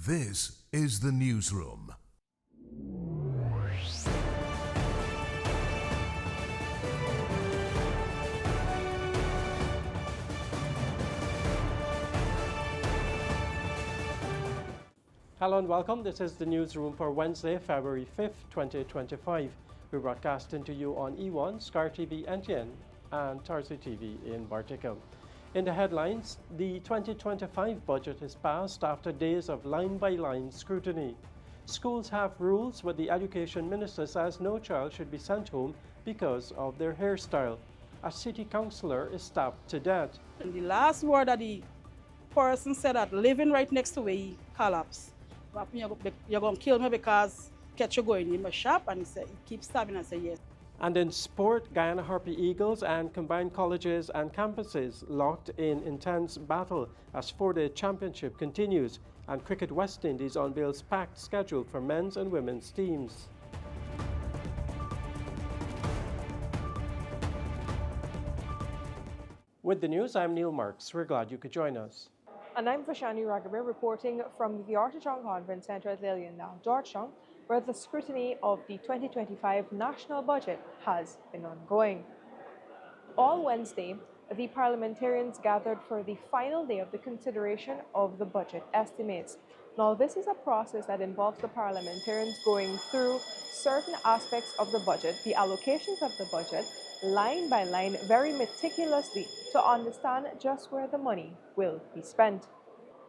This is the newsroom. Hello and welcome. This is the newsroom for Wednesday, February 5th, 2025. We're broadcasting to you on E1, SKAR TV NTN, and Tarzee TV in Bartica. In the headlines, the 2025 budget is passed after days of line-by-line scrutiny. Schools have rules, but the education minister says no child should be sent home because of their hairstyle. A city councillor is stabbed to death. And the last word that the person said that living right next to where he collapsed. You're going to kill me because catch you going in my shop, and he keeps stabbing and say yes. And in sport, Guyana Harpy Eagles and combined colleges and campuses locked in intense battle as four-day championship continues, and Cricket West Indies unveils packed schedule for men's and women's teams. With the news, I'm Neil Marks. We're glad you could join us. And I'm Vashani Raghaber reporting from the Georgetown Conference Centre at Lillian now, Georgetown, where the scrutiny of the 2025 national budget has been ongoing. All Wednesday, the parliamentarians gathered for the final day of the consideration of the budget estimates. Now, this is a process that involves the parliamentarians going through certain aspects of the budget, the allocations of the budget, line by line, very meticulously to understand just where the money will be spent.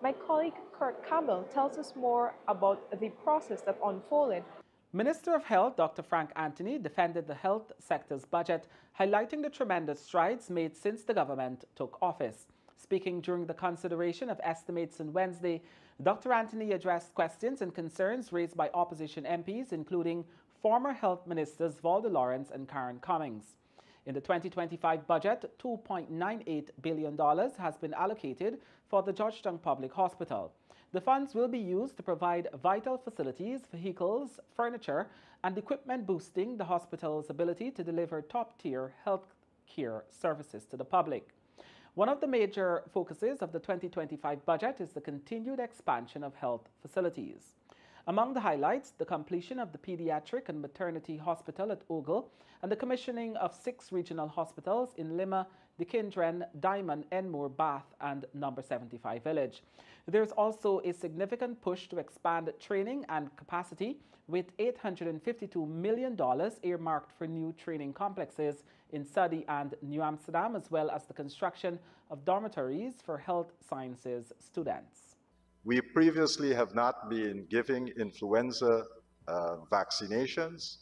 My colleague Kurt Campbell tells us more about the process that unfolded. Minister of Health Dr. Frank Anthony defended the health sector's budget, highlighting the tremendous strides made since the government took office. Speaking during the consideration of estimates on Wednesday, Dr. Anthony addressed questions and concerns raised by opposition MPs, including former health ministers Valda Lawrence and Karen Cummings. In the 2025 budget, $2.98 billion has been allocated for the Georgetown Public Hospital. The funds will be used to provide vital facilities, vehicles, furniture, and equipment boosting the hospital's ability to deliver top-tier health care services to the public. One of the major focuses of the 2025 budget is the continued expansion of health facilities. Among the highlights, the completion of the Pediatric and Maternity Hospital at Ogle and the commissioning of 6 regional hospitals in Lima, Dikindren, Diamond, Enmore, Bath, and Number 75 Village. There's also a significant push to expand training and capacity, with $852 million earmarked for new training complexes in Sadi and New Amsterdam, as well as the construction of dormitories for health sciences students. We previously have not been giving influenza vaccinations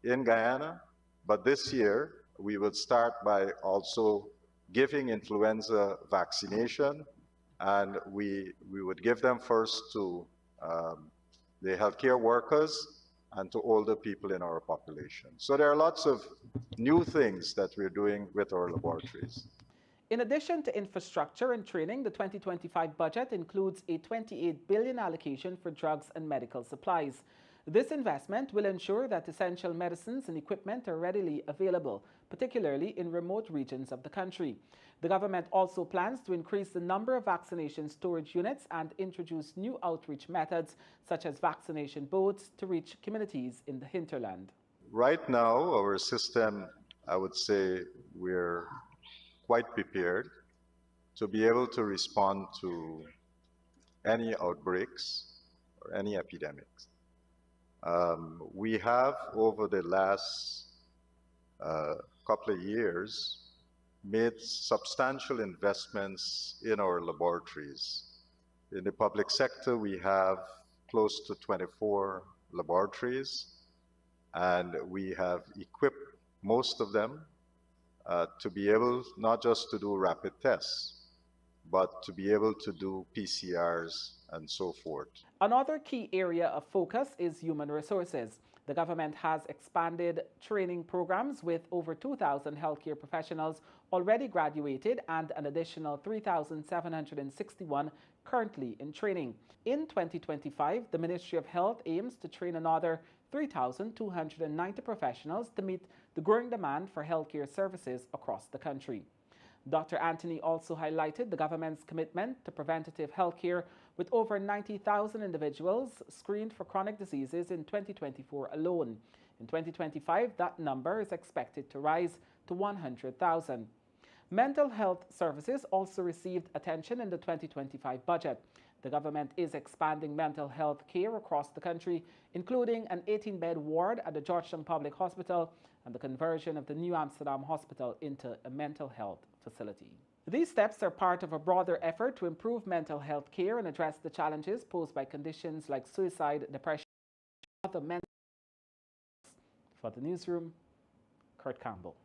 in Guyana, but this year we would start by also giving influenza vaccination, and we would give them first to the healthcare workers and to older people in our population. So there are lots of new things that we're doing with our laboratories. In addition to infrastructure and training, the 2025 budget includes a $28 billion allocation for drugs and medical supplies. This investment will ensure that essential medicines and equipment are readily available, particularly in remote regions of the country. The government also plans to increase the number of vaccination storage units and introduce new outreach methods, such as vaccination boats, to reach communities in the hinterland. Right now, our system, I would say we're quite prepared to be able to respond to any outbreaks or any epidemics. We have, over the last couple of years, made substantial investments in our laboratories. In the public sector, we have close to 24 laboratories, and we have equipped most of them to be able not just to do rapid tests, but to be able to do PCRs and so forth. Another key area of focus is human resources. The government has expanded training programs with over 2,000 healthcare professionals already graduated and an additional 3,761 currently in training. In 2025, the Ministry of Health aims to train another 3,290 professionals to meet the growing demand for healthcare services across the country. Dr. Anthony also highlighted the government's commitment to preventative health care, with over 90,000 individuals screened for chronic diseases in 2024 alone. In 2025, that number is expected to rise to 100,000. Mental health services also received attention in the 2025 budget. The government is expanding mental health care across the country, including an 18-bed ward at the Georgetown Public Hospital and the conversion of the New Amsterdam Hospital into a mental health facility. These steps are part of a broader effort to improve mental health care and address the challenges posed by conditions like suicide, depression, and other mental illness. For the newsroom, Kurt Campbell.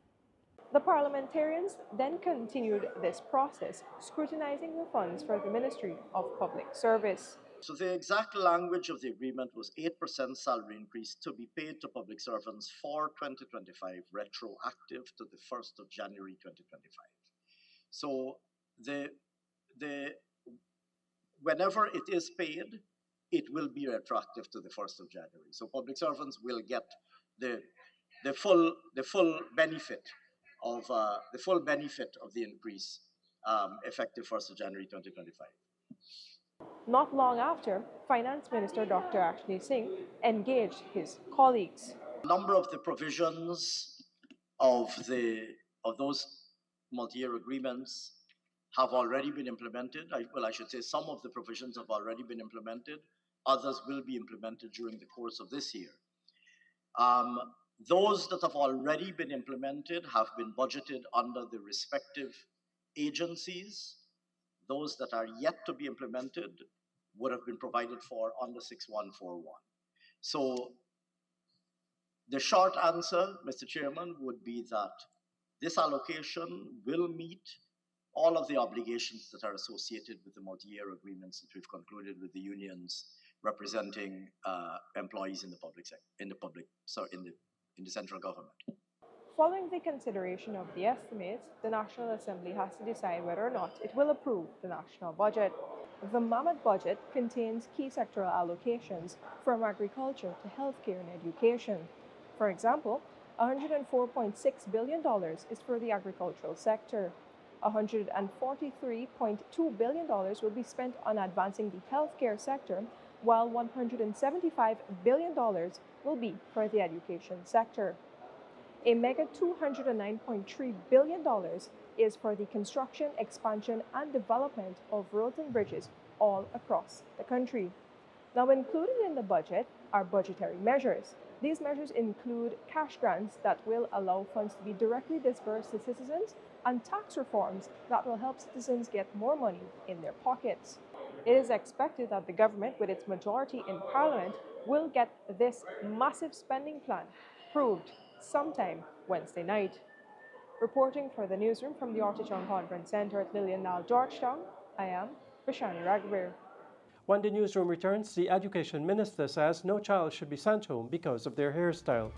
The parliamentarians then continued this process, scrutinizing the funds for the Ministry of Public Service. So the exact language of the agreement was 8% salary increase to be paid to public servants for 2025, retroactive to the 1st of January 2025. So whenever it is paid, it will be retroactive to the 1st of January. So public servants will get the full benefit of the increase effective 1st of January 2025. Not long after, Finance Minister Dr. Ashley Singh engaged his colleagues. A number of the provisions of those multi-year agreements have already been implemented. I should say some of the provisions have already been implemented. Others will be implemented during the course of this year. Those that have already been implemented have been budgeted under the respective agencies. Those that are yet to be implemented would have been provided for under 6141. So the short answer, Mr. Chairman, would be that this allocation will meet all of the obligations that are associated with the multi-year agreements that we've concluded with the unions representing employees in the the central government. Following the consideration of the estimates, the National Assembly has to decide whether or not it will approve the national budget. The mammoth budget contains key sectoral allocations from agriculture to healthcare and education. For example, $104.6 billion is for the agricultural sector. $143.2 billion will be spent on advancing the healthcare sector, while $175 billion will be for the education sector. A mega $209.3 billion is for the construction, expansion, and development of roads and bridges all across the country. Now, included in the budget are budgetary measures. These measures include cash grants that will allow funds to be directly disbursed to citizens and tax reforms that will help citizens get more money in their pockets. It is expected that the government, with its majority in Parliament, will get this massive spending plan approved sometime Wednesday night. Reporting for the newsroom from the Ortichon Conference Center at Lilienthal, Georgetown, I am Vishani Raghavir. When the newsroom returns, the Education Minister says no child should be sent home because of their hairstyle.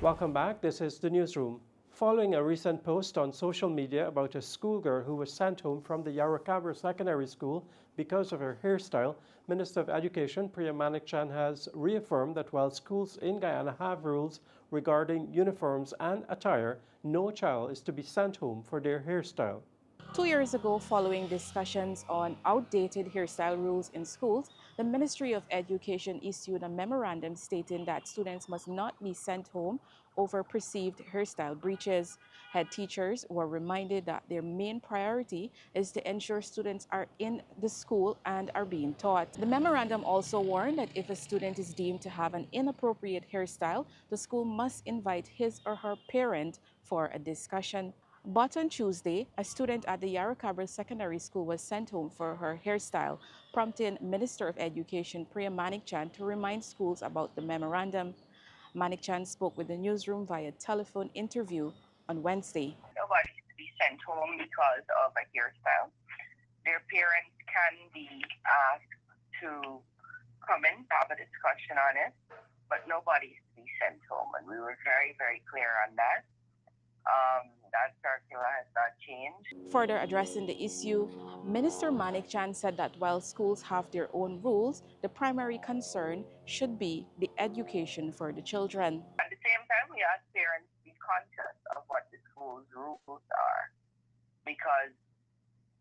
Welcome back. This is the newsroom. Following a recent post on social media about a schoolgirl who was sent home from the Yarrowcabra Secondary School because of her hairstyle, Minister of Education Priya Manikchan has reaffirmed that while schools in Guyana have rules regarding uniforms and attire, no child is to be sent home for their hairstyle. 2 years ago, following discussions on outdated hairstyle rules in schools, the Ministry of Education issued a memorandum stating that students must not be sent home over perceived hairstyle breaches. Head teachers were reminded that their main priority is to ensure students are in the school and are being taught. The memorandum also warned that if a student is deemed to have an inappropriate hairstyle, the school must invite his or her parent for a discussion. But on Tuesday, a student at the Yarrowcabra Secondary School was sent home for her hairstyle, prompting Minister of Education Priya Manikchan to remind schools about the memorandum. Manikchan spoke with the newsroom via telephone interview on Wednesday. Nobody is to be sent home because of a hairstyle. Their parents can be asked to come in, have a discussion on it, but nobody is to be sent home. And we were very, very clear on that. That circular has not changed. Further addressing the issue, Minister Manikchan said that while schools have their own rules, the primary concern should be the education for the children. At the same time, we ask parents to be conscious of what the school's rules are, because,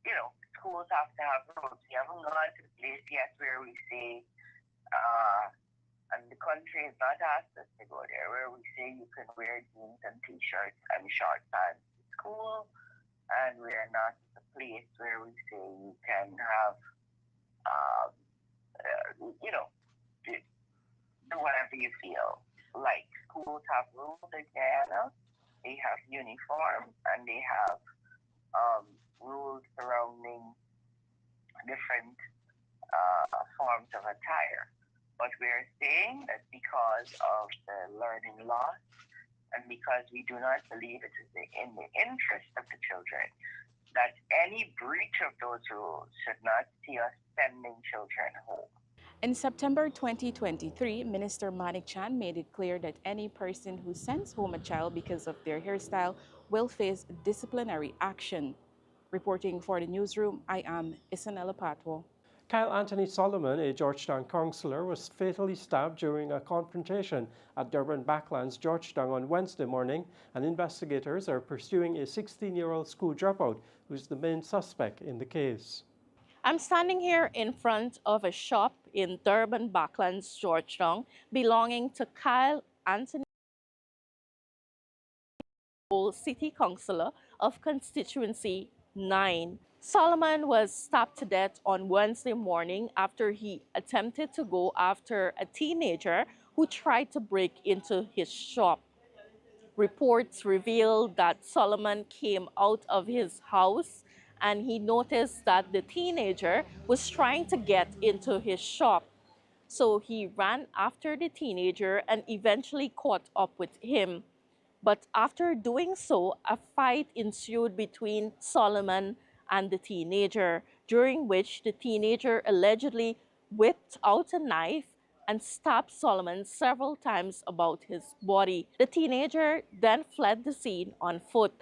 you know, schools have to have rules. We haven't gone to the place yet where we say, and the country has not asked us to go there, where we say you can wear jeans and t-shirts and short pants to school, and we're not the place where we say you can have, you know, do whatever you feel. Like, schools have rules in Guyana, they have uniforms, and they have rules surrounding different forms of attire. But we're saying that because of the learning loss and because we do not believe it is in the interest of the children, that any breach of those rules should not see us sending children home. In September 2023, Minister Manikchan made it clear that any person who sends home a child because of their hairstyle will face disciplinary action. Reporting for the newsroom, I am Isanella Patwo. Kyle Anthony Solomon, a Georgetown councillor, was fatally stabbed during a confrontation at Durban Backlands, Georgetown on Wednesday morning, and investigators are pursuing a 16-year-old school dropout who's the main suspect in the case. I'm standing here in front of a shop in Durban Backlands, Georgetown, belonging to Kyle Anthony, City Councillor of Constituency 9. Solomon was stabbed to death on Wednesday morning after he attempted to go after a teenager who tried to break into his shop. Reports revealed that Solomon came out of his house and he noticed that the teenager was trying to get into his shop. So he ran after the teenager and eventually caught up with him. But after doing so, a fight ensued between Solomon and the teenager, during which the teenager allegedly whipped out a knife and stabbed Solomon several times about his body. The teenager then fled the scene on foot.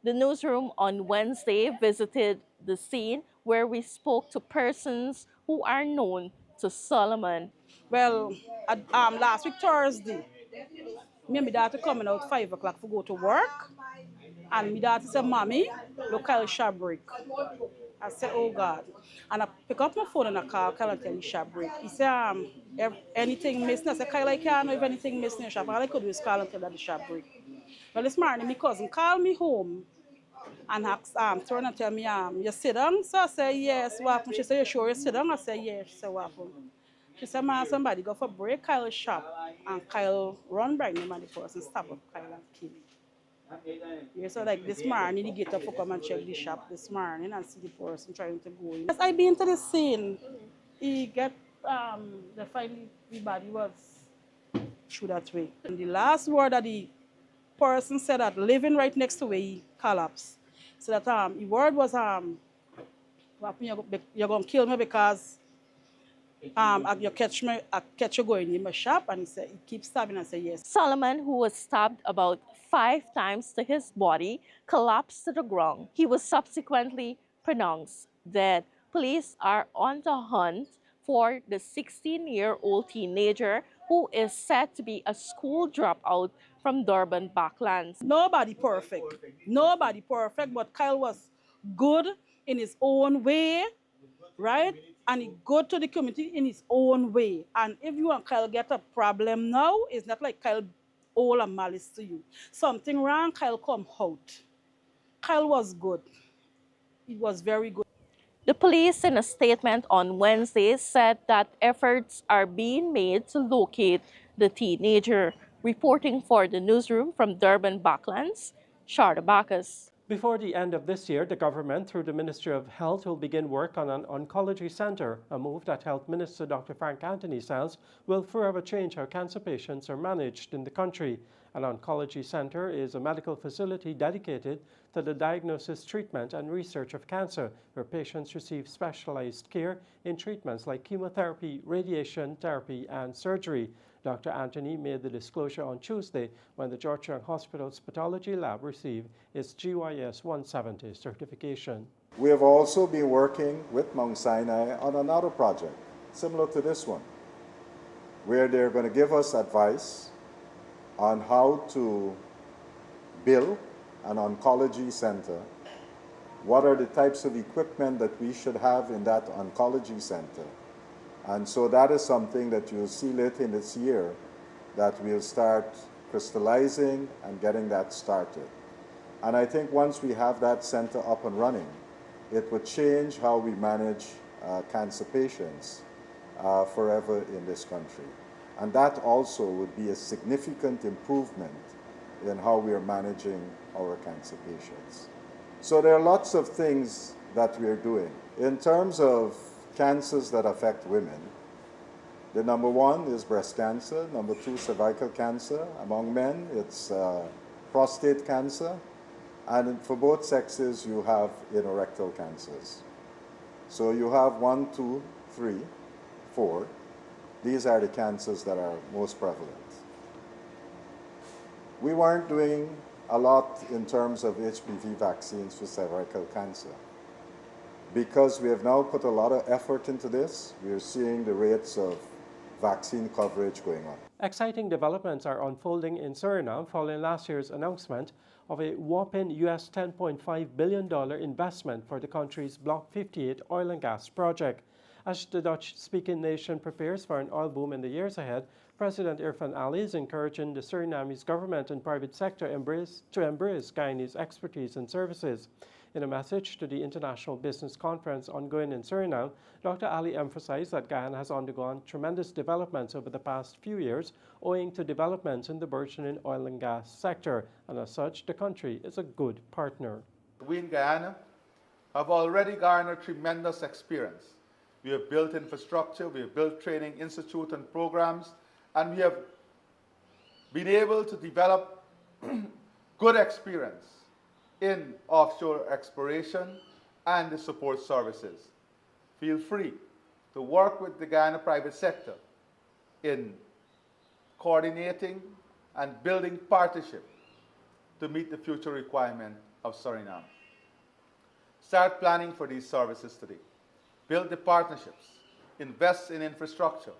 The newsroom on Wednesday visited the scene where we spoke to persons who are known to Solomon. Well, last week Thursday, me and my daughter coming out 5 o'clock to go to work. And my daughter said, Mommy, look at the break. I said, oh God. And I pick up my phone and I call Kyle and tell him shop break. He said, anything missing? I said, Kyle, I can't know if anything missing in the shop. All I could do is call and tell that the shop break. Well, this morning, my cousin called me home and asked, turn and tell me, you sit down? So I said, yes, what happened? She said, you sure you sit down? I said, yes. She said, what happened? She said, man, somebody go for break Kyle's shop. And Kyle run by him and the person stab up Kyle and kill him. Yeah, so like this morning, he get up to come and check the shop this morning and see the person trying to go in. As I been to the scene, he get, finally, the body was through that way. And the last word that the person said that living right next to where he collapsed. So that the word was, you're going to kill me because I catch you going in my shop, and he keeps stabbing. I say yes. Solomon, who was stabbed about 5 times to his body, collapsed to the ground. He was subsequently pronounced dead. Police are on the hunt for the 16-year-old teenager who is said to be a school dropout from Durban Backlands. Nobody perfect, but Kyle was good in his own way, right? And he good to the community in his own way. And if you and Kyle get a problem now, it's not like Kyle all a malice to you. Something wrong, Kyle come out. Kyle was good. He was very good. The police, in a statement on Wednesday, said that efforts are being made to locate the teenager. Reporting for the newsroom from Durban Backlands, Sharda Bacchus. Before the end of this year, the government, through the Ministry of Health, will begin work on an oncology center, a move that Health Minister Dr. Frank Anthony says will forever change how cancer patients are managed in the country. An oncology center is a medical facility dedicated to the diagnosis, treatment, and research of cancer, where patients receive specialized care in treatments like chemotherapy, radiation therapy, and surgery. Dr. Anthony made the disclosure on Tuesday when the Georgetown Hospital's pathology lab received its GYS 170 certification. We have also been working with Mount Sinai on another project, similar to this one, where they're going to give us advice on how to build an oncology center. What are the types of equipment that we should have in that oncology center? And so that is something that you'll see later in this year that we'll start crystallizing and getting that started. And I think once we have that center up and running, it would change how we manage cancer patients forever in this country. And that also would be a significant improvement in how we are managing our cancer patients. So there are lots of things that we are doing. In terms of cancers that affect women, the number one is breast cancer, number two, cervical cancer. Among men, it's prostate cancer. And for both sexes, you have anorectal cancers. So you have 1, 2, 3, 4. These are the cancers that are most prevalent. We weren't doing a lot in terms of HPV vaccines for cervical cancer. Because we have now put a lot of effort into this, we are seeing the rates of vaccine coverage going up. Exciting developments are unfolding in Suriname following last year's announcement of a whopping US $10.5 billion investment for the country's Block 58 oil and gas project. As the Dutch-speaking nation prepares for an oil boom in the years ahead, President Irfaan Ali is encouraging the Surinamese government and private sector to embrace Guyanese expertise and services. In a message to the International Business Conference ongoing in Suriname, Dr. Ali emphasized that Guyana has undergone tremendous developments over the past few years owing to developments in the burgeoning oil and gas sector, and as such, the country is a good partner. We in Guyana have already garnered tremendous experience. We have built infrastructure, we have built training institute and programs, and we have been able to develop good experience in offshore exploration and the support services. Feel free to work with the Guyana private sector in coordinating and building partnership to meet the future requirement of Suriname. Start planning for these services today. Build the partnerships, invest in infrastructure,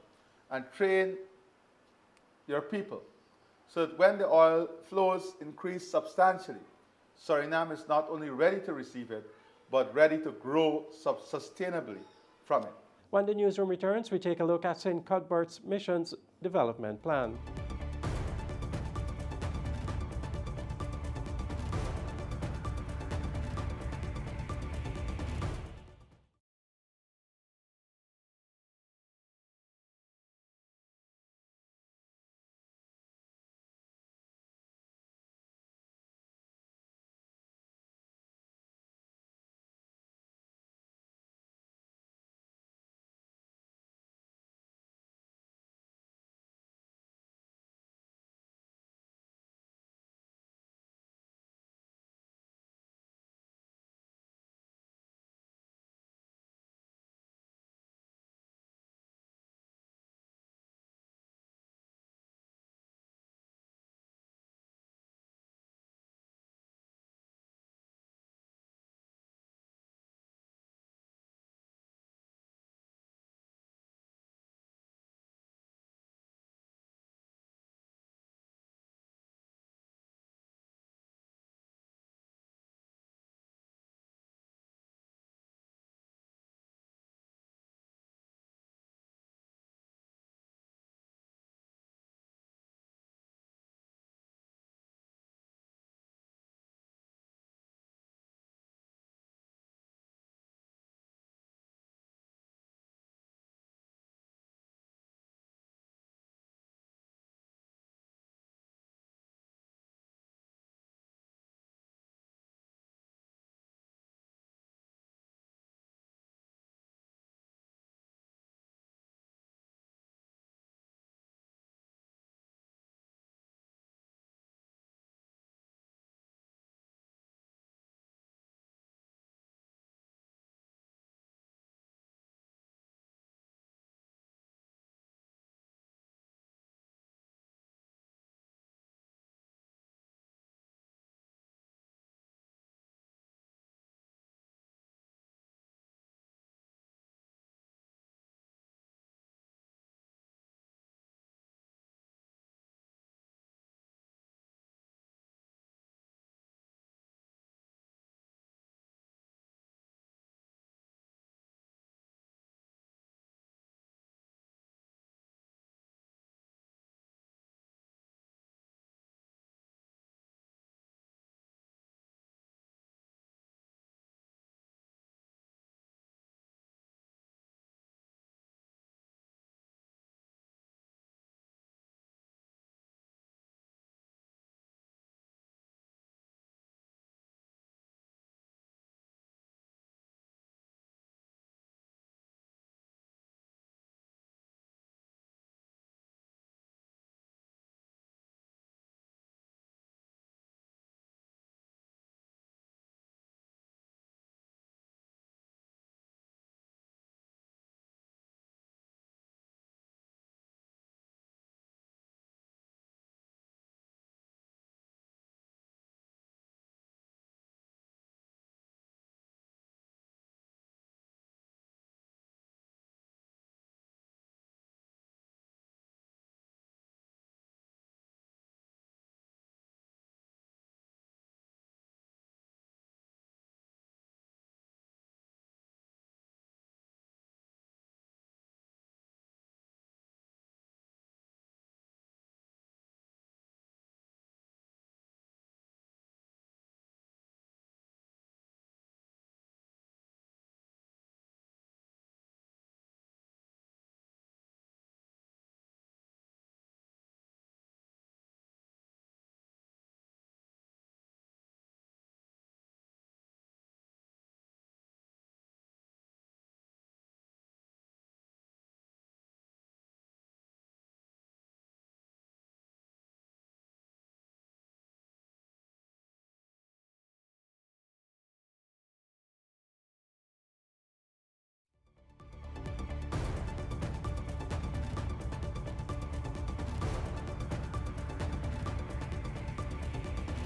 and train your people so that when the oil flows increase substantially, Suriname is not only ready to receive it, but ready to grow sustainably from it. When the newsroom returns, we take a look at St. Cuthbert's Mission's development plan.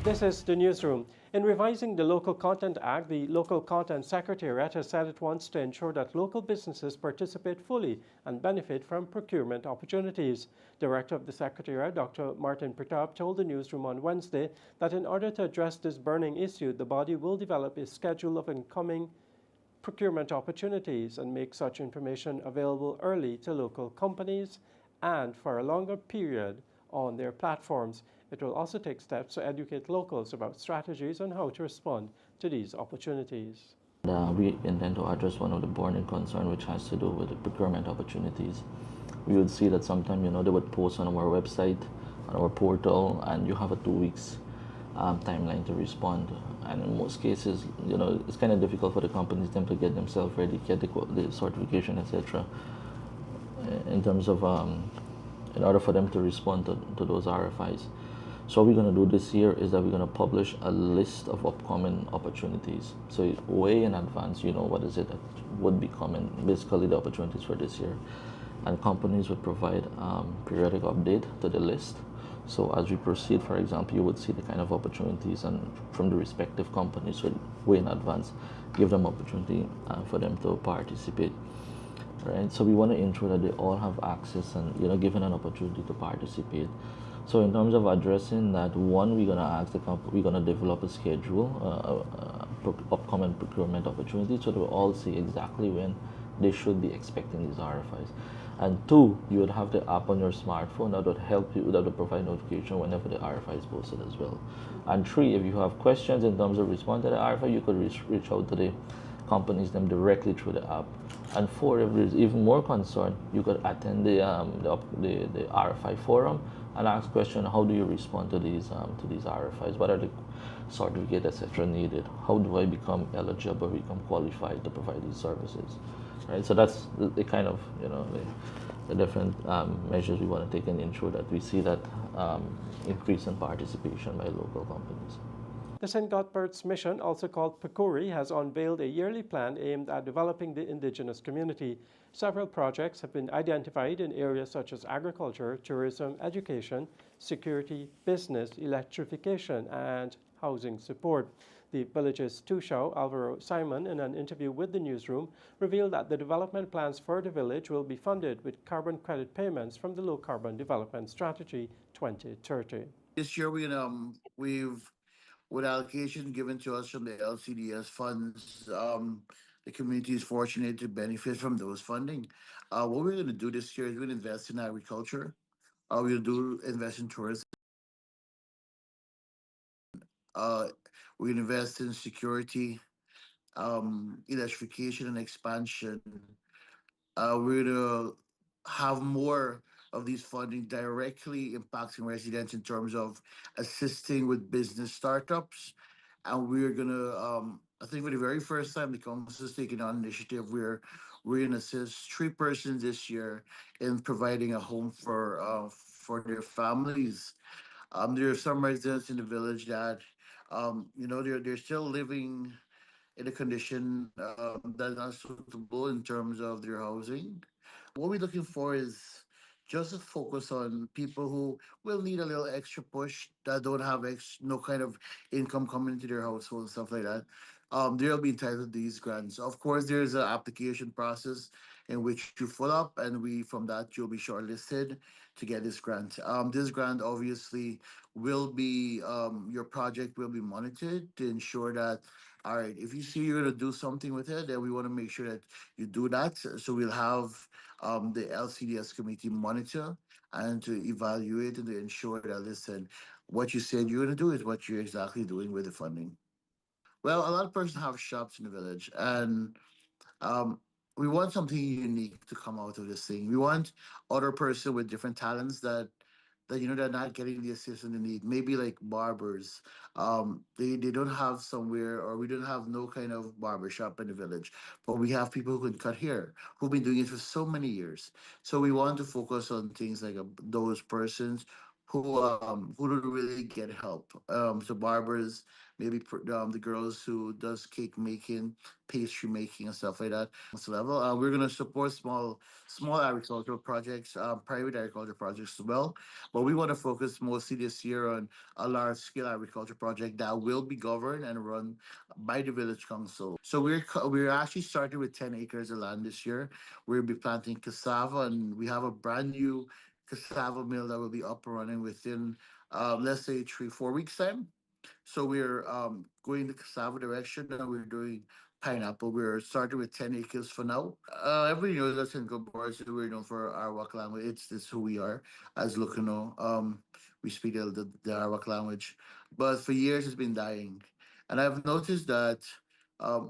This is the newsroom. In revising the Local Content Act, the Local Content Secretariat has said it wants to ensure that local businesses participate fully and benefit from procurement opportunities. Director of the Secretariat, Dr. Martin Pratap, told the newsroom on Wednesday that in order to address this burning issue, the body will develop a schedule of incoming procurement opportunities and make such information available early to local companies and for a longer period on their platforms. It will also take steps to educate locals about strategies on how to respond to these opportunities. We intend to address one of the burning concerns, which has to do with the procurement opportunities. We would see that sometimes, they would post on our website, on our portal, and you have a 2 weeks timeline to respond. And in most cases, it's kind of difficult for the companies them to get themselves ready, get the certification, etc. In terms of, in order for them to respond to those RFIs. So what we're going to do this year is that we're going to publish a list of upcoming opportunities. So way in advance, what is it that would be coming, basically the opportunities for this year. And companies would provide periodic update to the list. So as we proceed, for example, you would see the kind of opportunities and from the respective companies, so way in advance, give them opportunity for them to participate. Right? So we want to ensure that they all have access and, given an opportunity to participate. So in terms of addressing that, one, we're going to ask the company, we're going to develop a schedule, upcoming procurement opportunities, so they'll all see exactly when they should be expecting these RFIs. And two, you would have the app on your smartphone that would help you, that would provide notification whenever the RFI is posted as well. And three, if you have questions in terms of responding to the RFI, you could reach out to the companies them directly through the app. And four, if there's even more concern, you could attend the RFI forum and ask questions: how do you respond to these RFIs? What are the certificates, etc. needed? How do I become eligible, become qualified to provide these services? Right. So that's the kind of the different measures we want to take and ensure that we see that increase in participation by local companies. The St. Cuthbert's Mission, also called PCORI, has unveiled a yearly plan aimed at developing the indigenous community. Several projects have been identified in areas such as agriculture, tourism, education, security, business, electrification, and housing support. The village's Tushao, Alvaro Simon, in an interview with the newsroom, revealed that the development plans for the village will be funded with carbon credit payments from the Low Carbon Development Strategy 2030. This year, with allocation given to us from the LCDS funds, the community is fortunate to benefit from those funding. What we're going to do this year is we're going to invest in agriculture. We'll invest in tourism. We're going to invest in security, electrification, and expansion. We're going to have more of these funding directly impacting residents in terms of assisting with business startups. And we're going to, I think for the very first time, the council is taking on initiative where we're going to assist 3 persons this year in providing a home for their families. There are some residents in the village that, they're still living in a condition that's not suitable in terms of their housing. What we're looking for is just a focus on people who will need a little extra push that don't have no kind of income coming into their household and stuff like that. They'll be entitled to these grants. Of course, there's an application process in which you fill up, and from that you'll be shortlisted to get this grant. This grant obviously will be your project will be monitored to ensure that, all right, if you see you're going to do something with it, then we want to make sure that you do that. So we'll have the LCDS committee monitor and to evaluate and to ensure that, listen, what you said you're going to do is what you're exactly doing with the funding. Well, a lot of persons have shops in the village, and um, we want something unique to come out of this thing. We want other person with different talents that they're not getting the assistance they need. Maybe like barbers, they don't have somewhere, or we don't have no kind of barber shop in the village, but we have people who can cut hair who've been doing it for so many years. So we want to focus on things like those persons who don't really get help. So barbers, maybe the girls who does cake making, pastry making, and stuff like that. Level, we're gonna support small agricultural projects, private agricultural projects as well. But we want to focus mostly this year on a large scale agriculture project that will be governed and run by the village council. So we're actually starting with 10 acres of land this year. We'll be planting cassava, and we have a brand new cassava mill that will be up and running within, let's say, 3 4 weeks time. So we're going the cassava direction, and we're doing pineapple. We're starting with 10 acres for now. Everybody knows us in Gabor, so we're known for our Arawak language. It's who we are as Lukano. We speak the Arawak language, but for years it's been dying. And I've noticed that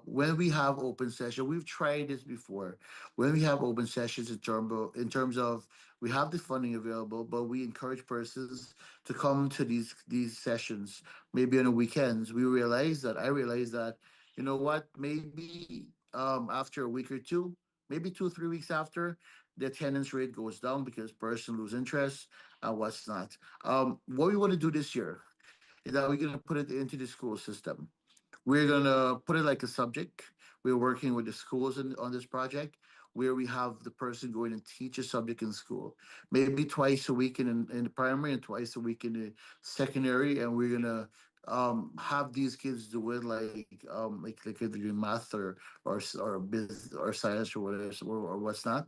when we have open session, we've tried this before. When we have open sessions in terms of we have the funding available, but we encourage persons to come to these sessions maybe on the weekends. I realized that, you know what, maybe after a week or two, maybe 2 3 weeks after, the attendance rate goes down because person lose interest and what's not. What we want to do this year is that we're going to put it into the school system. We're gonna put it like a subject. We're working with the schools on this project, where we have the person going and teach a subject in school, maybe twice a week in the primary and twice a week in the secondary, and we're gonna have these kids do it like either doing math or business or science or whatever or what's not.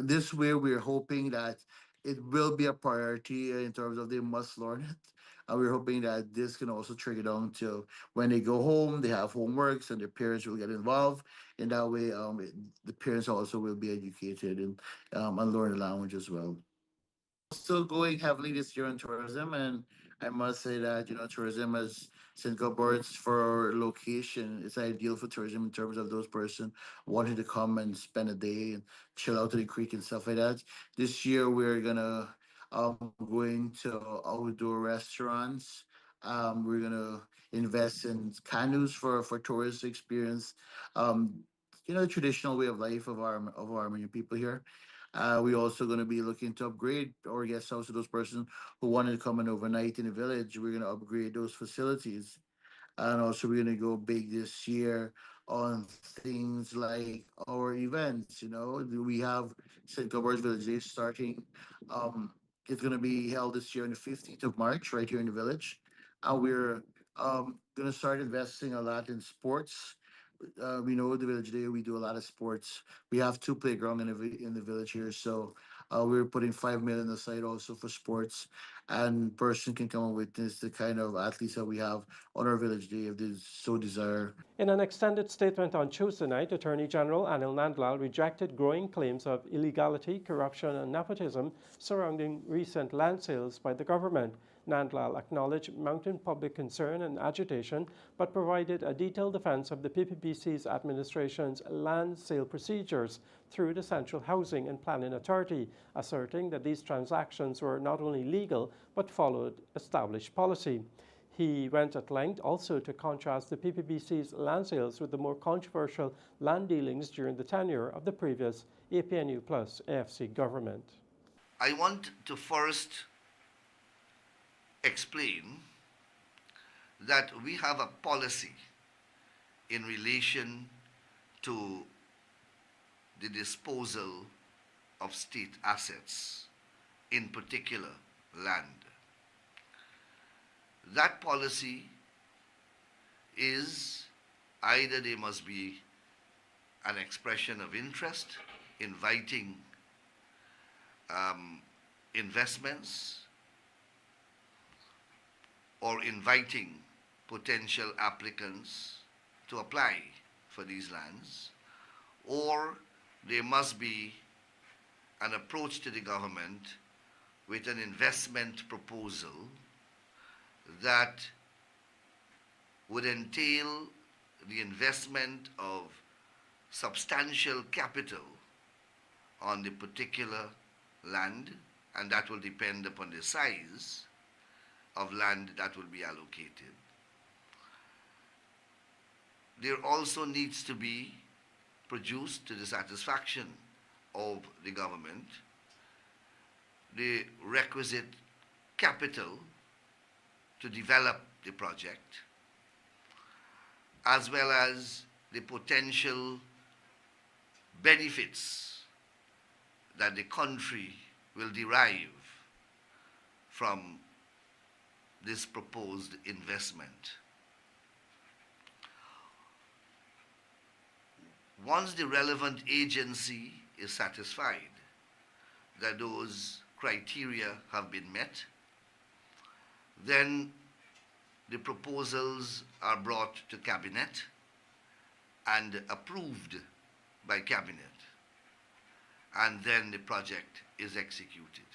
This way, we're hoping that it will be a priority in terms of they must learn it. And we're hoping that this can also trigger down to when they go home, they have homeworks, and their parents will get involved. In that way, the parents also will be educated and learn the language as well. Still going heavily this year on tourism, and I must say that tourism as St. Gobort's for location, it's ideal for tourism in terms of those person wanting to come and spend a day and chill out to the creek and stuff like that. This year we're gonna going to outdoor restaurants. We're gonna invest in canoes for tourist experience. Um, the traditional way of life of our Armenian people here. We're also going to be looking to upgrade our guest house to those persons who wanted to come in overnight in the village. We're going to upgrade those facilities. And also, we're going to go big this year on things like our events. We have St. Gobor's Village Day starting. It's going to be held this year on the 15th of March, right here in the village. And we're going to start investing a lot in sports. We know the village day we do a lot of sports. We have two playground in the village here, so we're putting 5 million aside also for sports, and person can come and witness the kind of athletes that we have on our village day if they so desire. In an extended statement on Tuesday night, Attorney General Anil Nandlal rejected growing claims of illegality, corruption and nepotism surrounding recent land sales by the government. Nandlal acknowledged mounting public concern and agitation, but provided a detailed defense of the PPPC's administration's land sale procedures through the Central Housing and Planning Authority, asserting that these transactions were not only legal but followed established policy. He went at length also to contrast the PPPC's land sales with the more controversial land dealings during the tenure of the previous APNU plus AFC government. I want to first explain that we have a policy in relation to the disposal of state assets, in particular land. That policy is either there must be an expression of interest, inviting investments, or inviting potential applicants to apply for these lands, or there must be an approach to the government with an investment proposal that would entail the investment of substantial capital on the particular land, and that will depend upon the size of land that will be allocated. There also needs to be produced to the satisfaction of the government the requisite capital to develop the project, as well as the potential benefits that the country will derive from this proposed investment. Once the relevant agency is satisfied that those criteria have been met, then the proposals are brought to Cabinet and approved by Cabinet, and then the project is executed.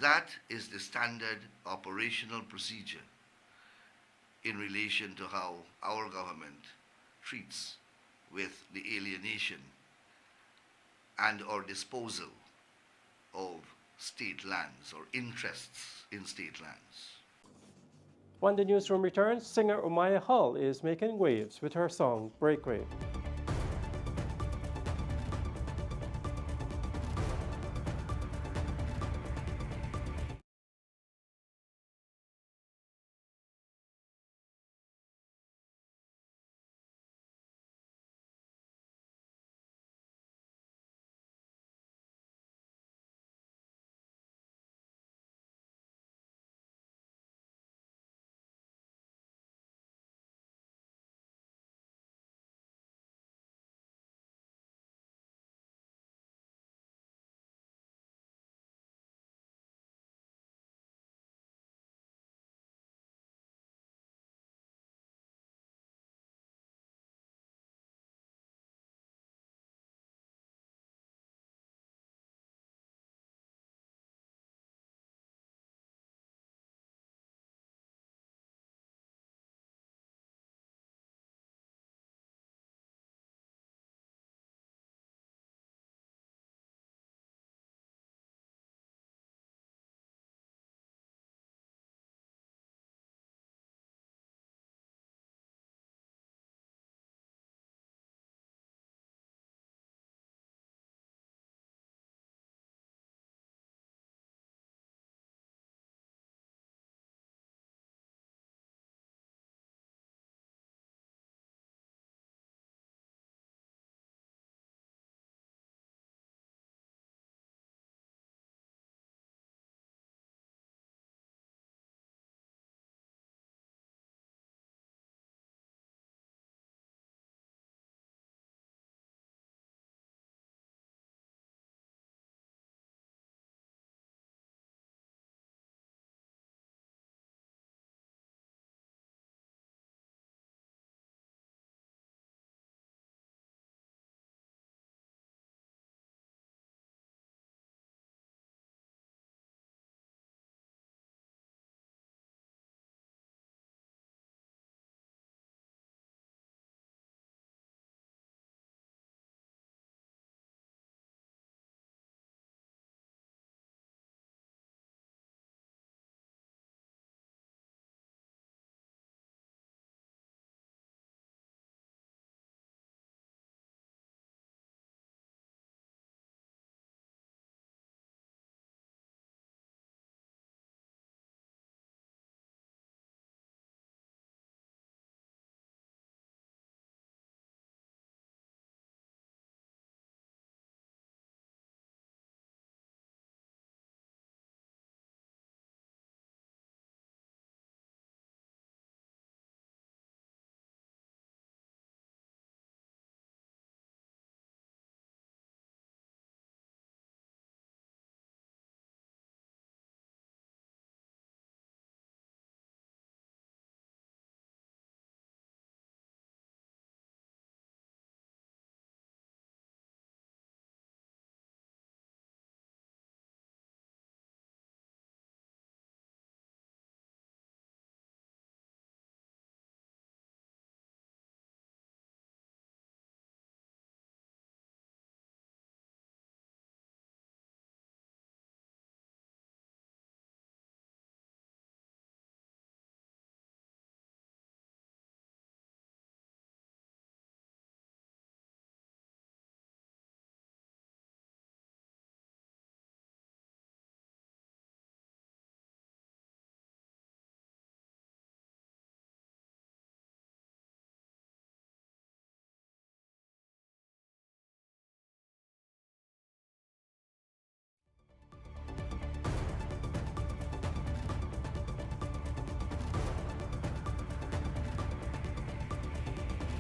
That is the standard operational procedure in relation to how our government treats with the alienation and or disposal of state lands or interests in state lands. When the newsroom returns, singer Umaya Hull is making waves with her song Breakaway.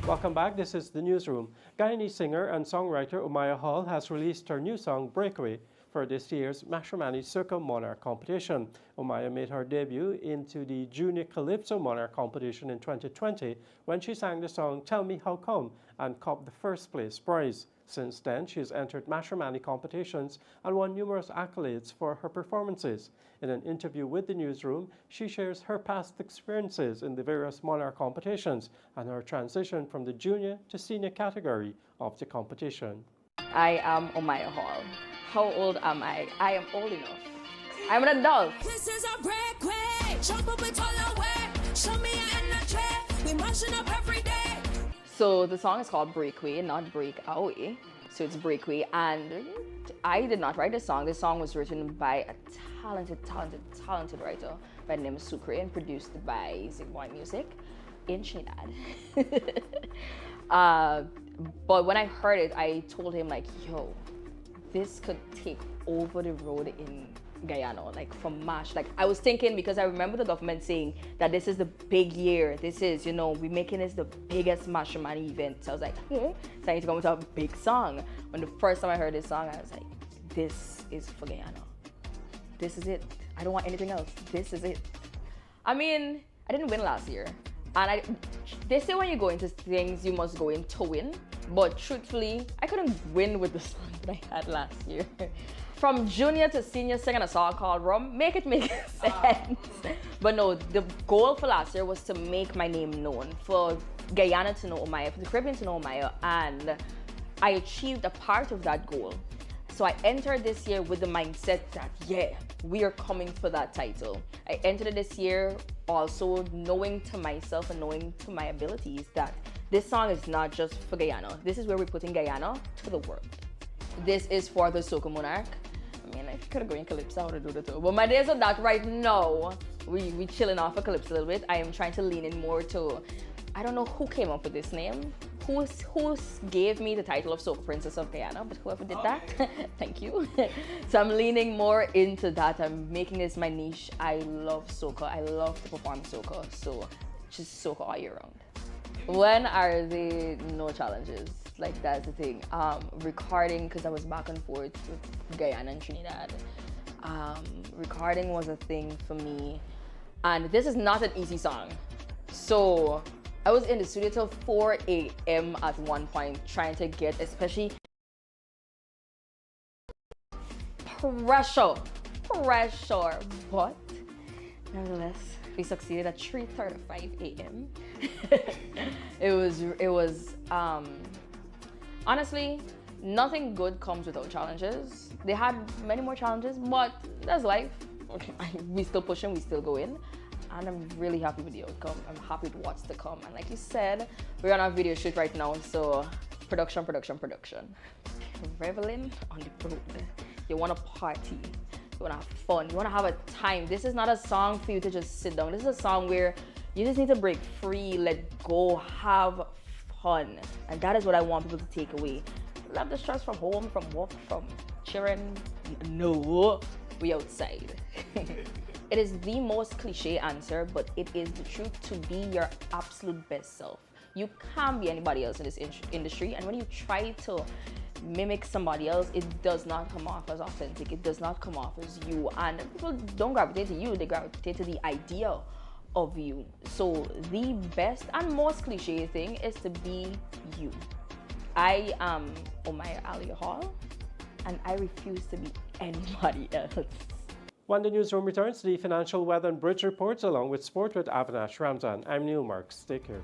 Welcome back. This is the newsroom. Guyanese singer and songwriter Umaya Hall has released her new song Breakaway for this year's Mashramani Circle Monarch competition. Umaya made her debut into the Junior Calypso Monarch competition in 2020 when she sang the song Tell Me How Come and copped the first place prize. Since then, she has entered Mashramani competitions and won numerous accolades for her performances. In an interview with the newsroom, she shares her past experiences in the various monarch competitions and her transition from the junior to senior category of the competition. I am Umaya Hall. How old am I? I am old enough. I'm an adult. This is a breakaway. Jump up it all away. Show me your energy. We marching up every day. So the song is called Breakaway, not Breakaway. So it's Breakaway, and I did not write this song. This song was written by a talented writer by the name of Sucre and produced by Zigboy Music in Trinidad. But when I heard it, I told him like, yo, this could take over the road in Guyana, like from MASH. Like I was thinking, because I remember the government saying that this is the big year. This is, you know, we're making this the biggest Mashramani event. So I was like, so I need to come with a big song. When the first time I heard this song, I was like, this is for Guyana. This is it. I don't want anything else. This is it. I mean, I didn't win last year. And they say when you go into things, you must go in to win. But truthfully, I couldn't win with the song that I had last year. From junior to senior, singing a song called Rum, make sense. But no, the goal for last year was to make my name known, for Guyana to know Umaya, for the Caribbean to know Umaya, and I achieved a part of that goal. So I entered this year with the mindset that, yeah, we are coming for that title. I entered this year also knowing to myself and knowing to my abilities that this song is not just for Guyana. This is where we're putting Guyana to the world. This is for the Soca Monarch. I mean, I could have gone in Calypso, I would do the two. But my days are that right now. We chilling off of Calypso a little bit. I am trying to lean in more to, I don't know who came up with this name. Who gave me the title of Soca Princess of Guyana, but whoever did that, thank you. So I'm leaning more into that. I'm making this my niche. I love Soca. I love to perform Soca. So just Soca all year round. When are there no challenges? Like that's the thing. Recording, because I was back and forth with Guyana and Trinidad. Recording was a thing for me. And this is not an easy song. So I was in the studio till 4 a.m. at one point trying to get, especially pressure. But nevertheless, we succeeded at 3:35 a.m. It was honestly, nothing good comes without challenges. They had many more challenges, but that's life. We still pushing, we still go in. And I'm really happy with the outcome. I'm happy with what's to come. And like you said, we're on our video shoot right now, so production. Reveling on the road. You want to party, you want to have fun, you want to have a time. This is not a song for you to just sit down. This is a song where you just need to break free, let go, have fun. And that is what I want people to take away. Love the stress from home, from work, from cheering. No, we outside. It is the most cliche answer, but it is the truth. To be your absolute best self. You can't be anybody else in this industry, and when you try to mimic somebody else, it does not come off as authentic. It does not come off as you, and people don't gravitate to you, they gravitate to the idea of you. So the best and most cliche thing is to be you. I am Umaya Ali Hall, and I refuse to be anybody else. When the newsroom returns, the financial weather and bridge reports along with sport with Avinash Ramzan. I'm Neil Marks. Take care.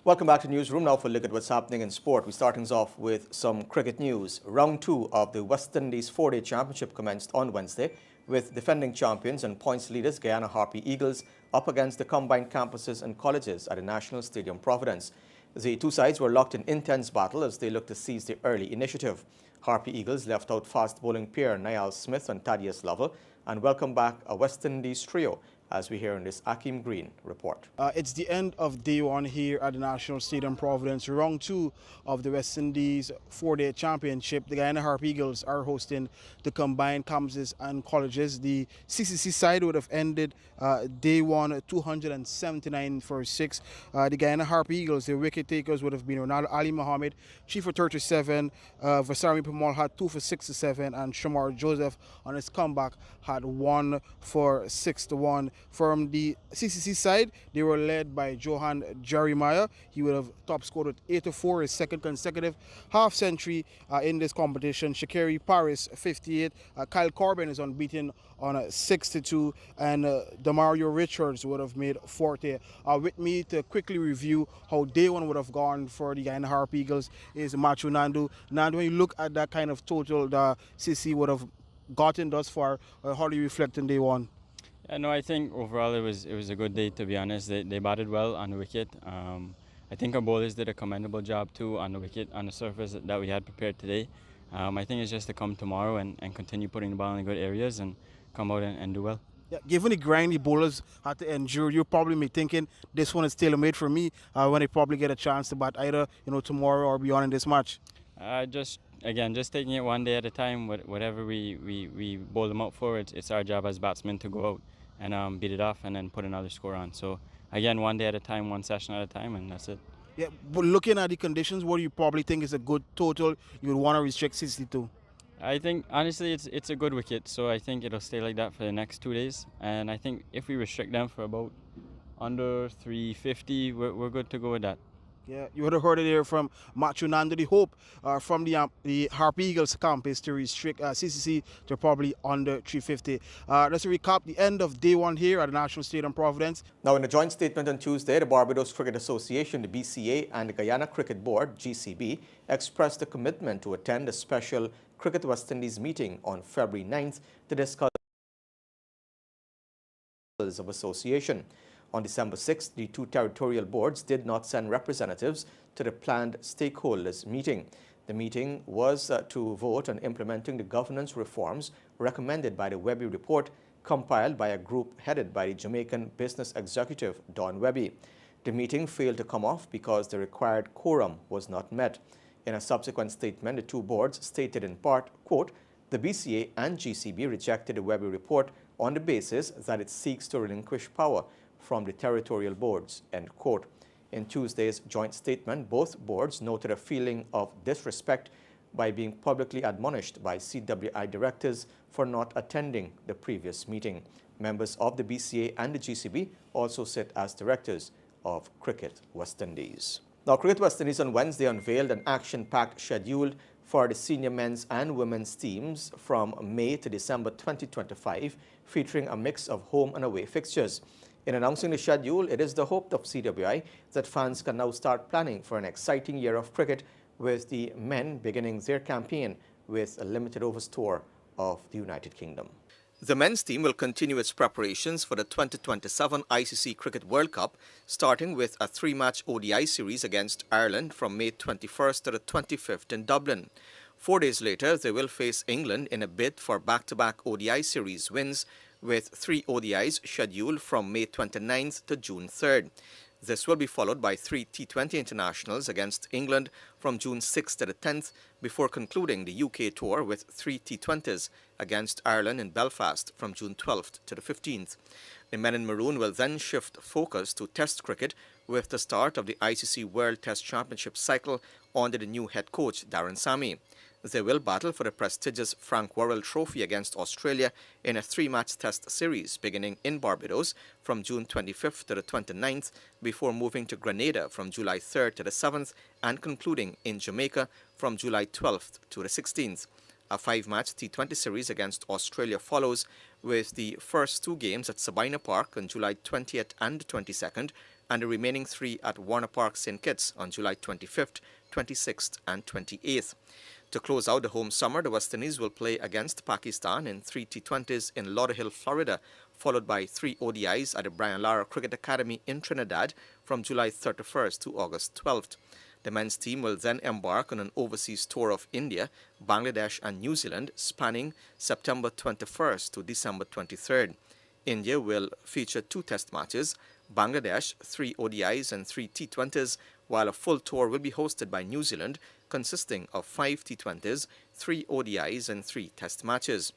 Welcome back to Newsroom. Now for a look at what's happening in sport. We're starting off with some cricket news. Round 2 of the West Indies 4-day championship commenced on Wednesday with defending champions and points leaders Guyana Harpy Eagles up against the combined campuses and colleges at the National Stadium Providence. The two sides were locked in intense battle as they looked to seize the early initiative. Harpy Eagles left out fast bowling pair Niall Smith and Thaddeus Lovell and welcomed back a West Indies trio, as we hear in this Akeem Green report. It's the end of day 1 here at the National Stadium Providence. Round 2 of the West Indies 4-day championship. The Guyana Harpy Eagles are hosting the combined campuses and colleges. The CCC side would have ended day 1 279 for 6. The Guyana Harpy Eagles, the wicket takers would have been Ronaldo Ali Mohammed, 3 for 37. Vasari Pamal had 2 for 67, and Shamar Joseph on his comeback had 1 for 61. From the CCC side, they were led by Johan Jeremiah. He would have top scored with 84, his second consecutive half century in this competition. Shakiri Paris 58. Kyle Corbin is unbeaten on 62, and Demario Richards would have made 40. With me to quickly review how day 1 would have gone for the Guyana Harpy Eagles is Machu Nandu. Nandu, when you look at that kind of total the CC would have gotten thus far, how do you reflect on day 1? Yeah, no, I think overall it was a good day, to be honest. They batted well on the wicket. I think our bowlers did a commendable job too on the wicket, on the surface that we had prepared today. I think it's just to come tomorrow and continue putting the ball in the good areas and come out and do well. Yeah, given the grind the bowlers had to endure, you probably be thinking this one is tailor-made for me when they probably get a chance to bat either tomorrow or beyond in this match. Just taking it one day at a time. Whatever we bowl them out for, it's our job as batsmen to go out and beat it off and then put another score on. So again, one day at a time, one session at a time, and that's it. Yeah, but looking at the conditions, what do you probably think is a good total you would want to restrict 62? I think honestly it's a good wicket, so I think it'll stay like that for the next 2 days. And I think if we restrict them for about under 350, we're good to go with that. Yeah, you would have heard it here from Machu Nandu. The hope from the Harpy Eagles camp is to restrict CCC to probably under 350. Let's recap the end of day 1 here at the National Stadium Providence. Now, in a joint statement on Tuesday, the Barbados Cricket Association, the BCA, and the Guyana Cricket Board, GCB, expressed a commitment to attend a special Cricket West Indies meeting on February 9th to discuss of association. On December 6th, the two territorial boards did not send representatives to the planned stakeholders meeting. The meeting was to vote on implementing the governance reforms recommended by the Webby report compiled by a group headed by the Jamaican business executive Don Webby. The meeting failed to come off because the required quorum was not met. In a subsequent statement, the two boards stated in part, quote, "The BCA and GCB rejected the Webby report on the basis that it seeks to relinquish power from the territorial boards," end quote. In Tuesday's joint statement, both boards noted a feeling of disrespect by being publicly admonished by CWI directors for not attending the previous meeting. Members of the BCA and the GCB also sit as directors of Cricket West Indies. Now, Cricket West Indies on Wednesday unveiled an action-packed schedule for the senior men's and women's teams from May to December 2025, featuring a mix of home and away fixtures. In announcing the schedule, it is the hope of CWI that fans can now start planning for an exciting year of cricket, with the men beginning their campaign with a limited overs tour of the United Kingdom. The men's team will continue its preparations for the 2027 ICC Cricket World Cup, starting with a 3-match ODI series against Ireland from May 21st to the 25th in Dublin. 4 days later, they will face England in a bid for back-to-back ODI series wins, with 3 ODIs scheduled from May 29th to June 3rd. This will be followed by 3 T20 internationals against England from June 6th to the 10th, before concluding the UK tour with 3 T20s against Ireland in Belfast from June 12th to the 15th. The men in maroon will then shift focus to Test cricket with the start of the ICC World Test Championship cycle under the new head coach Darren Sammy. They will battle for the prestigious Frank Worrell Trophy against Australia in a 3-match test series beginning in Barbados from June 25th to the 29th, before moving to Grenada from July 3rd to the 7th and concluding in Jamaica from July 12th to the 16th. A 5-match T20 series against Australia follows, with the first 2 games at Sabina Park on July 20th and 22nd, and the remaining 3 at Warner Park St. Kitts on July 25th, 26th, and 28th. To close out the home summer, the West Indies will play against Pakistan in 3 T20s in Lauderhill, Florida, followed by 3 ODIs at the Brian Lara Cricket Academy in Trinidad from July 31st to August 12th. The men's team will then embark on an overseas tour of India, Bangladesh and New Zealand spanning September 21st to December 23rd. India will feature 2 test matches, Bangladesh 3 ODIs and 3 T20s, while a full tour will be hosted by New Zealand consisting of 5 T20s, 3 ODIs and 3 test matches.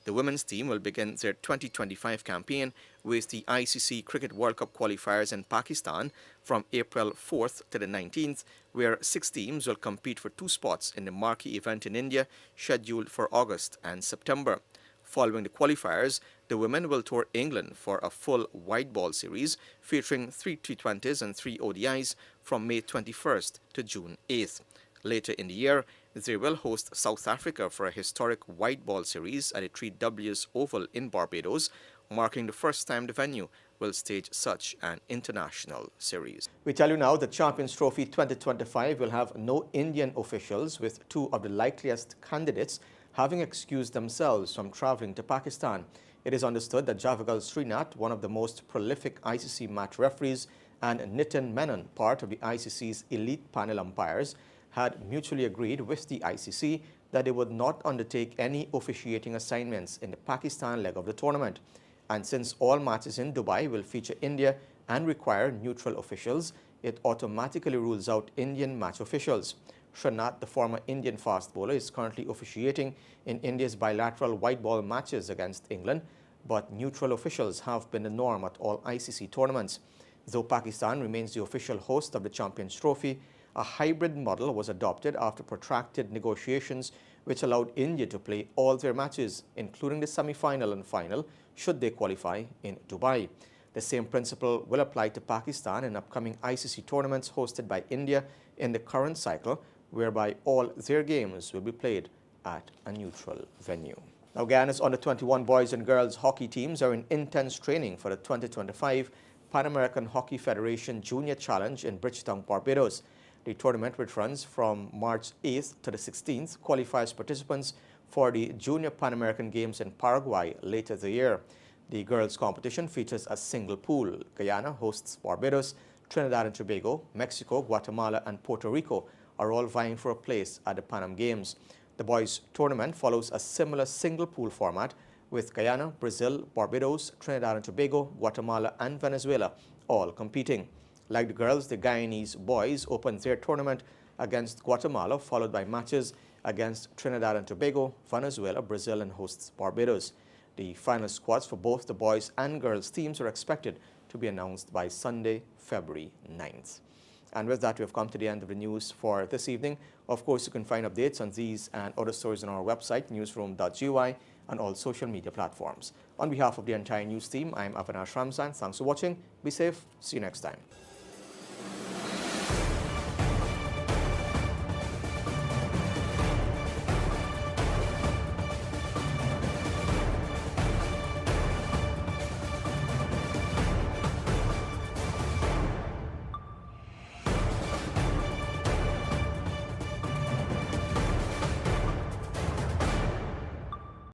The women's team will begin their 2025 campaign with the ICC Cricket World Cup qualifiers in Pakistan from April 4th to the 19th, where 6 teams will compete for 2 spots in the marquee event in India scheduled for August and September. Following the qualifiers, the women will tour England for a full white ball series featuring 3 T20s and 3 ODIs from May 21st to June 8th. Later in the year, they will host South Africa for a historic white ball series at the 3Ws Oval in Barbados, marking the first time the venue will stage such an international series. We tell you now the Champions Trophy 2025 will have no Indian officials, with 2 of the likeliest candidates having excused themselves from traveling to Pakistan. It is understood that Javagal Srinath, one of the most prolific ICC match referees, and Nitin Menon, part of the ICC's elite panel umpires, had mutually agreed with the ICC that they would not undertake any officiating assignments in the Pakistan leg of the tournament. And since all matches in Dubai will feature India and require neutral officials, it automatically rules out Indian match officials. Srinath, the former Indian fast bowler, is currently officiating in India's bilateral white ball matches against England, but neutral officials have been the norm at all ICC tournaments. Though Pakistan remains the official host of the Champions Trophy, a hybrid model was adopted after protracted negotiations which allowed India to play all their matches, including the semi-final and final, should they qualify in Dubai. The same principle will apply to Pakistan in upcoming ICC tournaments hosted by India in the current cycle, whereby all their games will be played at a neutral venue. Now, Guyana's under-21 boys and girls hockey teams are in intense training for the 2025 Pan American Hockey Federation Junior Challenge in Bridgetown, Barbados. The tournament, which runs from March 8th to the 16th, qualifies participants for the Junior Pan American Games in Paraguay later the year. The girls' competition features a single pool. Guyana hosts Barbados, Trinidad and Tobago, Mexico, Guatemala and Puerto Rico are all vying for a place at the Pan Am Games. The boys' tournament follows a similar single pool format, with Guyana, Brazil, Barbados, Trinidad and Tobago, Guatemala and Venezuela all competing. Like the girls, the Guyanese boys opened their tournament against Guatemala, followed by matches against Trinidad and Tobago, Venezuela, Brazil and hosts Barbados. The final squads for both the boys and girls teams are expected to be announced by Sunday, February 9th. And with that, we have come to the end of the news for this evening. Of course, you can find updates on these and other stories on our website, newsroom.gy, and all social media platforms. On behalf of the entire news team, I'm Avinash Ramzan. Thanks for watching. Be safe. See you next time.